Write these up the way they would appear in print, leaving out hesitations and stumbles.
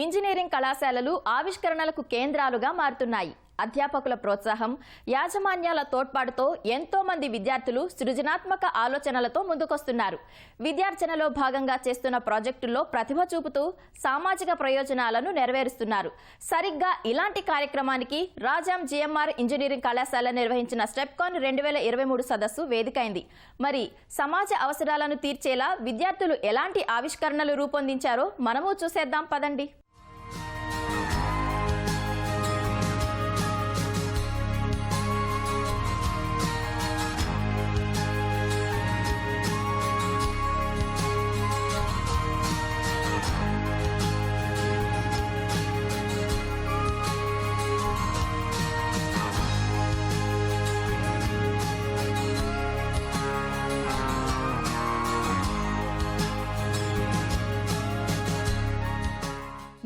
Engineering కళాశాలలు ఆవిష్కరణలకు కేంద్రాలుగా మారుతున్నాయి. అధ్యాపకుల ప్రోత్సాహం, యాజమాన్యాల తోడ్పాటుతో ఎంతో మంది విద్యార్థులు సృజనాత్మక ఆలోచనలతో ముందుకొస్తున్నారు. విద్యార్జనలో భాగంగా చేస్తున్న ప్రాజెక్టుల్లో ప్రతిభ చూపుతూ సామాజిక ప్రయోజనాలను నెరవేరుస్తున్నారు. సరిగ్గా ఇలాంటి కార్యక్రమానికి రాజాం జిఎంఆర్ ఇంజనీరింగ్ కళాశాల నిర్వహించిన స్టెప్కాన్ 2023 సదస్సు వేదికైంది. మరి సమాజ అవసరాలను తీర్చేలా విద్యార్థులు ఎలాంటి ఆవిష్కరణలు రూపొందించారో మనము చూసేద్దాం పదండి.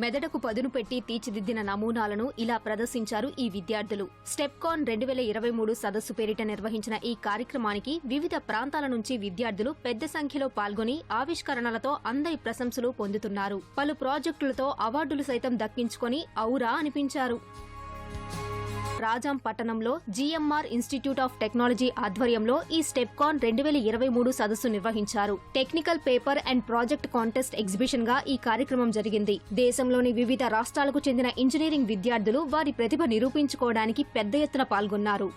మెదడుకు పదును పెట్టి తీర్చిదిద్దిన నమూనాలను ఇలా ప్రదర్శించారు ఈ విద్యార్థులు. స్టెప్కాన్ 2023 సదస్సు పేరిట నిర్వహించిన ఈ కార్యక్రమానికి వివిధ ప్రాంతాల నుంచి విద్యార్థులు పెద్ద సంఖ్యలో పాల్గొని ఆవిష్కరణలతో అందరి ప్రశంసలు పొందుతున్నారు. పలు ప్రాజెక్టులతో అవార్డులు సైతం దక్కించుకొని ఔరా అనిపించారు. రాజాం పట్టణంలో జిఎంఆర్ ఇన్స్టిట్యూట్ ఆఫ్ టెక్నాలజీ ఆధ్వర్యంలో ఈ స్టెప్కాన్ 2023 సదస్సు నిర్వహించారు. Technical paper and project contest exhibition గా ఈ కార్యక్రమం జరిగింది. దేశంలోని వివిధ రాష్ట్రాలకు చెందిన ఇంజనీరింగ్ విద్యార్థులు వారి ప్రతిభ నిరూపించుకోవడానికి పెద్ద ఎత్తున పాల్గొన్నారు.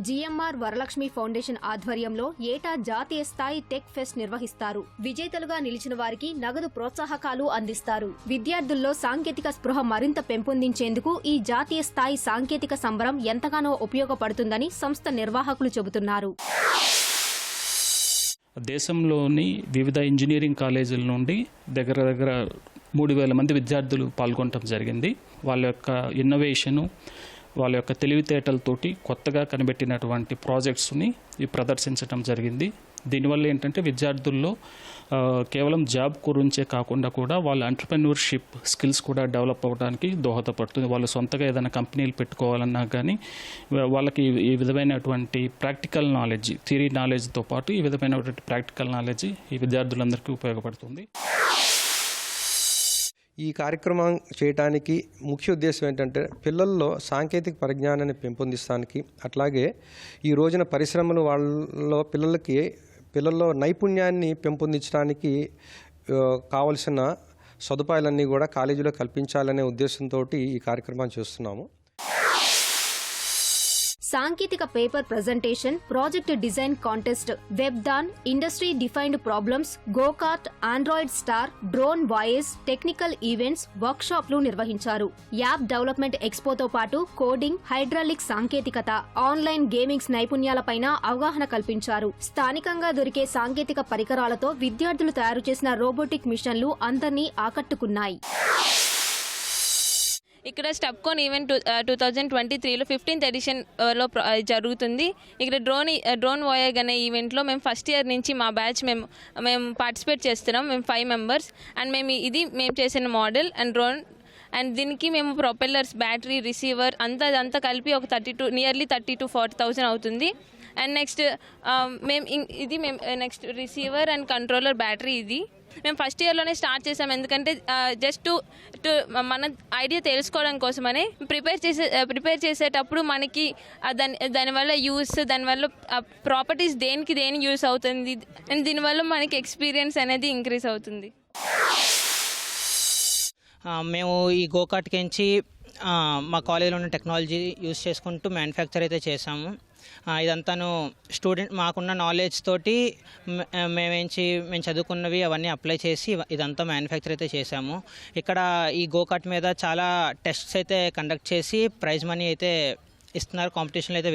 జిఎంఆర్ వరలక్ష్మి ఫౌండేషన్ ఆధ్వర్యంలో ఏటా జాతీయ స్థాయి టెక్ ఫెస్ట్ నిర్వహిస్తారు. విజేతలుగా నిలిచిన వారికి నగదు ప్రోత్సాహకాలు అందిస్తారు. విద్యార్థుల్లో సాంకేతిక స్పృహ మరింత పెంపొందించేందుకు ఈ జాతీయ స్థాయి సాంకేతిక సంబరం ఎంతగానో ఉపయోగపడుతుందని సంస్థ నిర్వాహకులు చెబుతున్నారు. దేశంలోని వివిధ ఇంజనీరింగ్ కాలేజీల నుండి దగ్గర 3000 మంది విద్యార్థులు పాల్గొనడం జరిగింది. వాళ్ళ యొక్క ఇన్నోవేషను, వాళ్ళ యొక్క తెలివితేటలతోటి కొత్తగా కనిపెట్టినటువంటి ప్రాజెక్ట్స్ని ప్రదర్శించడం జరిగింది. దీనివల్ల ఏంటంటే విద్యార్థుల్లో కేవలం జాబ్ గురించే కాకుండా కూడా వాళ్ళ ఎంటర్‌ప్రెన్యూర్‌షిప్ స్కిల్స్ కూడా డెవలప్ అవ్వడానికి దోహదపడుతుంది. వాళ్ళు సొంతగా ఏదైనా కంపెనీలు పెట్టుకోవాలన్నా కానీ వాళ్ళకి ఈ విధమైనటువంటి ప్రాక్టికల్ నాలెడ్జ్, థియరీ నాలెడ్జ్తో పాటు ఈ విధమైనటువంటి ప్రాక్టికల్ నాలెడ్జ్ ఈ విద్యార్థులందరికీ ఉపయోగపడుతుంది. ఈ కార్యక్రమం చేయడానికి ముఖ్య ఉద్దేశం ఏంటంటే పిల్లల్లో సాంకేతిక పరిజ్ఞానాన్ని పెంపొందించడానికి, అట్లాగే ఈ రోజున పరిశ్రమలు పిల్లల్లో నైపుణ్యాన్ని పెంపొందించడానికి కావలసిన సదుపాయాలన్నీ కూడా కాలేజీలో కల్పించాలనే ఉద్దేశంతో ఈ కార్యక్రమాన్ని చేస్తున్నాము. సాంకేతిక paper presentation, project design contest, వెబ్దాన్, industry defined problems, go kart, Android star, drone voice, technical events, వర్క్ షాప్లు నిర్వహించారు. యాప్ డెవలప్మెంట్ ఎక్స్పోతో పాటు కోడింగ్, హైడ్రాలిక్ సాంకేతికత, ఆన్లైన్ గేమింగ్స్ నైపుణ్యాలపైన అవగాహన కల్పించారు. స్థానికంగా దొరికే సాంకేతిక పరికరాలతో విద్యార్థులు తయారు చేసిన రోబోటిక్ మిషన్లు అందర్నీ ఆకట్టుకున్నాయి. ఇక్కడ స్టెప్కాన్ ఈవెంట్ 2023లో 15th ఎడిషన్లో జరుగుతుంది. ఇక్కడ డ్రోన్ వాయగ్ అనే ఈవెంట్లో మేము ఫస్ట్ ఇయర్ నుంచి మా బ్యాచ్ మేము పార్టిసిపేట్ చేస్తున్నాం. మేము 5 మెంబర్స్ అండ్ మేము చేసిన మోడల్ అండ్ డ్రోన్ అండ్ దీనికి మేము ప్రొపెల్లర్స్, బ్యాటరీ, రిసీవర్ అంతా కలిపి ఒక నియర్లీ 30 to 40,000 అవుతుంది. And next receiver and controller, battery ఇది మేము ఫస్ట్ ఇయర్లోనే స్టార్ట్ చేసాం. ఎందుకంటే జస్ట్ మన ఐడియా తెలుసుకోవడం కోసమని ప్రిపేర్ చేసేటప్పుడు మనకి దానివల్ల దానివల్ల ప్రాపర్టీస్ దేని యూస్ అవుతుంది అండ్ దీనివల్ల మనకి ఎక్స్పీరియన్స్ అనేది ఇంక్రీజ్ అవుతుంది. మేము ఈ గోకార్ట్కించి మా కాలేజీలో ఉన్న టెక్నాలజీ యూస్ చేసుకుంటూ మ్యానుఫ్యాక్చర్ అయితే చేసాము. ఇదంతాను మాకున్న నాలెడ్జ్ తోటి మేము చదువుకున్నవి అవన్నీ అప్లై చేసి ఇదంతా మ్యానుఫ్యాక్చర్ అయితే చేసాము. ఇక్కడ ఈ గోకార్ట్ మీద చాలా టెస్ట్స్ అయితే కండక్ట్ చేసి ప్రైజ్ మనీ అయితే ఇస్తున్నారు. కాంపిటీషన్లో అయితే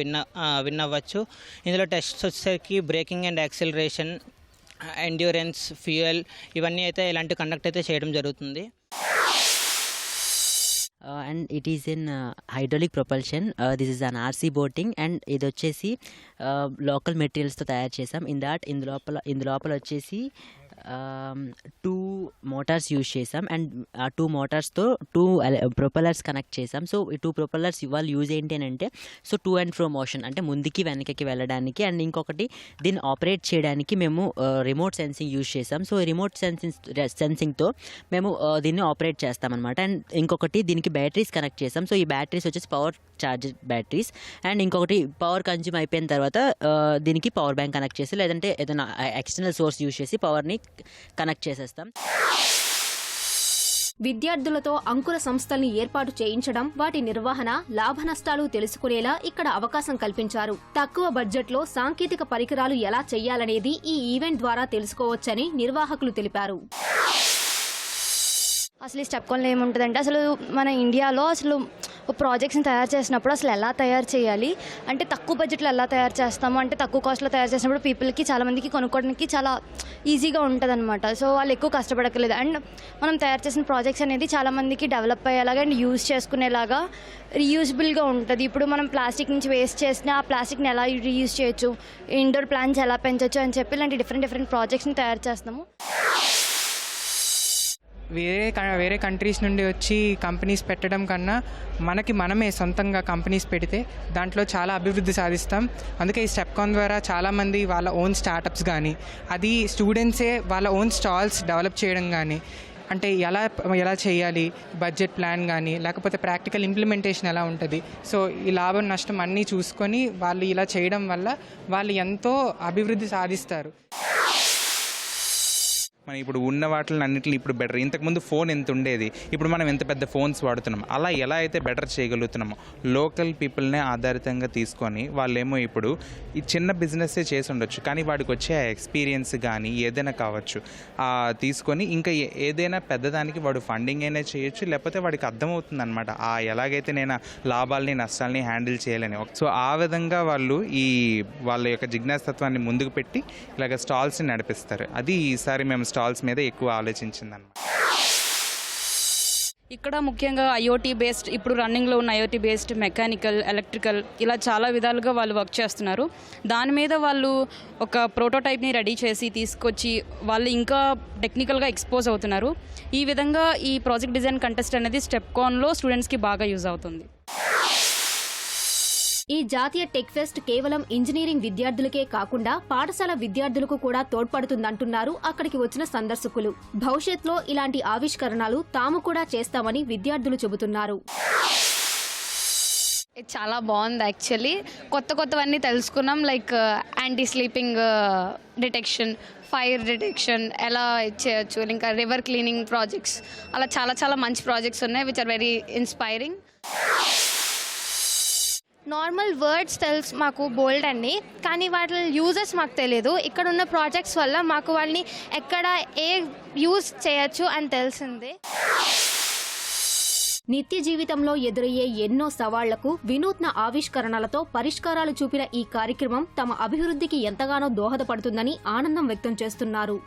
విన్ అవ్వచ్చు. ఇందులో టెస్ట్స్ వచ్చేసరికి breaking and acceleration, endurance, fuel ఇవన్నీ అయితే ఇలాంటి కండక్ట్ అయితే చేయడం జరుగుతుంది. and it is in hydraulic propulsion. This is an RC boating and ఇది వచ్చేసి లోకల్ మెటీరియల్స్తో తయారు చేసాం. ఇందు లోపల వచ్చేసి టూ మోటార్స్ యూజ్ చేసాం అండ్ ఆ 2 మోటార్స్తో 2 ప్రొపెల్లర్స్ కనెక్ట్ చేసాం. సో ఈ 2 ప్రొపెల్లర్స్ ఇవాళ యూజ్ ఏంటి అని అంటే so to and fro motion అంటే ముందుకి వెనకకి వెళ్ళడానికి, అండ్ ఇంకొకటి దీన్ని ఆపరేట్ చేయడానికి మేము రిమోట్ సెన్సింగ్ యూజ్ చేసాం. సో రిమోట్ సెన్సింగ్తో మేము దీన్ని ఆపరేట్ చేస్తామన్నమాట. అండ్ ఇంకొకటి దీనికి బ్యాటరీస్ కనెక్ట్ చేసాం. సో ఈ బ్యాటరీస్ వచ్చేసి పవర్ ఛార్జ్ బ్యాటరీస్, అండ్ ఇంకొకటి పవర్ కన్జ్యూమ్ అయిపోయిన తర్వాత దీనికి పవర్ బ్యాంక్ కనెక్ట్ చేసి లేదంటే ఏదైనా ఎక్స్టర్నల్ సోర్స్ యూజ్ చేసి పవర్ని కనెక్ట్ చేసేస్తాం. విద్యార్థులతో అంకుర సంస్థల్ని ఏర్పాటు చేయించడం, వాటి నిర్వహణ, లాభ నష్టాలు తెలుసుకునేలా ఇక్కడ అవకాశం కల్పించారు. తక్కువ బడ్జెట్లో సాంకేతిక పరికరాలు ఎలా చేయాలనేది ఈ ఈవెంట్ ద్వారా తెలుసుకోవచ్చని నిర్వాహకులు తెలిపారు. అసలు ఈ స్టెప్కాన్లో ఏముంటుందంటే అసలు మన ఇండియాలో అసలు ప్రాజెక్ట్స్ని తయారు చేసినప్పుడు అసలు ఎలా తయారు చేయాలి అంటే తక్కువ బడ్జెట్లో ఎలా తయారు చేస్తాము అంటే తక్కువ కాస్ట్లో తయారు చేసినప్పుడు పీపుల్కి చాలామందికి కొనుక్కోవడానికి చాలా ఈజీగా ఉంటుంది అనమాట. సో వాళ్ళు ఎక్కువ కష్టపడక్కర్లేదు. అండ్ మనం తయారు చేసిన ప్రాజెక్ట్స్ అనేది చాలామందికి డెవలప్ అయ్యేలాగా అండ్ యూజ్ చేసుకునేలాగా రీయూజబుల్గా ఉంటుంది. ఇప్పుడు మనం ప్లాస్టిక్ నుంచి వేస్ట్ చేసిన ఆ ప్లాస్టిక్ని ఎలా రీయూజ్ చేయొచ్చు, ఇండోర్ ప్లాంట్స్ ఎలా పెంచవచ్చు అని చెప్పి ఇలాంటి డిఫరెంట్ ప్రాజెక్ట్స్ని తయారు చేస్తాము. వేరే కంట్రీస్ నుండి వచ్చి కంపెనీస్ పెట్టడం కన్నా మనమే సొంతంగా కంపెనీస్ పెడితే దాంట్లో చాలా అభివృద్ధి సాధిస్తాం. అందుకే ఈ స్టెప్కాన్ ద్వారా చాలామంది వాళ్ళ ఓన్ స్టార్టప్స్ కానీ అది స్టూడెంట్సే వాళ్ళ ఓన్ స్టాల్స్ డెవలప్ చేయడం కానీ అంటే ఎలా చేయాలి, బడ్జెట్ ప్లాన్ కానీ లేకపోతే ప్రాక్టికల్ ఇంప్లిమెంటేషన్ ఎలా ఉంటుంది, సో ఈ లాభం నష్టం అన్నీ చూసుకొని వాళ్ళు ఇలా చేయడం వల్ల వాళ్ళు ఎంతో అభివృద్ధి సాధిస్తారు. మనం ఇప్పుడు ఉన్న వాటిని అన్నింటిని ఇప్పుడు బెటర్. ఇంతకుముందు ఫోన్ ఎంత ఉండేది, ఇప్పుడు మనం ఎంత పెద్ద ఫోన్స్ వాడుతున్నాం. అలా ఎలా అయితే బెటర్ చేయగలుగుతున్నామో లోకల్ పీపుల్నే ఆధారితంగా తీసుకొని వాళ్ళేమో ఇప్పుడు ఈ చిన్న బిజినెస్సే చేసి ఉండొచ్చు, కానీ వాడికి వచ్చే ఎక్స్పీరియన్స్ కానీ ఏదైనా కావచ్చు తీసుకొని ఇంకా ఏదైనా పెద్దదానికి వాడు ఫండింగ్ అయినా చేయొచ్చు, లేకపోతే వాడికి అర్థమవుతుంది అనమాట ఎలాగైతే నేను లాభాలని నష్టాలని హ్యాండిల్ చేయాలని. సో ఆ విధంగా వాళ్ళు వాళ్ళ యొక్క జిజ్ఞాసత్వాన్ని ముందుకు పెట్టి ఇలాగ స్టాల్స్ని నడిపిస్తారు. అది ఈసారి మేము స్టాల్స్ మీద ఎక్కువ ఆలోచించిందన్నమాట. ఇక్కడ ముఖ్యంగా ఐఓటీ బేస్డ్, ఇప్పుడు రన్నింగ్లో ఉన్న ఐఓటీ బేస్డ్ మెకానికల్, ఎలక్ట్రికల్ ఇలా చాలా విధాలుగా వాళ్ళు వర్క్ చేస్తున్నారు. దాని మీద వాళ్ళు ఒక ప్రోటోటైప్ని రెడీ చేసి తీసుకొచ్చి వాళ్ళు ఇంకా టెక్నికల్గా ఎక్స్పోజ్ అవుతున్నారు. ఈ విధంగా ఈ ప్రాజెక్ట్ డిజైన్ కంటెస్ట్ అనేది స్టెప్కాన్లో స్టూడెంట్స్కి బాగా యూజ్ అవుతుంది. ఈ జాతీయ టెక్ ఫెస్ట్ కేవలం ఇంజనీరింగ్ విద్యార్థులకే కాకుండా పాఠశాల విద్యార్థులకు కూడా తోడ్పడుతుందంటున్నారు అక్కడికి వచ్చిన సందర్శకులు. భవిష్యత్తులో ఇలాంటి ఆవిష్కరణలు తాము కూడా చేస్తామని విద్యార్థులు చెబుతున్నారు. చాలా బాగుంది యాక్చువల్లీ. కొత్తవన్నీ తెలుసుకున్నాం. Like anti sleeping detection, fire detection ఎలా చేయొచ్చు, ఇంకా రివర్ క్లీనింగ్ ప్రాజెక్ట్స్, అలా చాలా మంచి ప్రాజెక్ట్స్ ఉన్నాయి which are very inspiring. Normal words తెలుసు మాకు బోల్డ్ అన్ని, కానీ వాటి యూజెస్ మాకు తెలియదు. ఇక్కడ ఉన్న ప్రాజెక్ట్స్ వల్ల మాకు వాళ్ళని ఎక్కడ యూజ్ చేయొచ్చు అని తెలిసింది. నిత్య జీవితంలో ఎదురయ్యే ఎన్నో సవాళ్లకు వినూత్న ఆవిష్కరణలతో పరిష్కారాలు చూపిన ఈ కార్యక్రమం తమ అభివృద్ధికి ఎంతగానో దోహదపడుతుందని ఆనందం వ్యక్తం చేస్తున్నారు.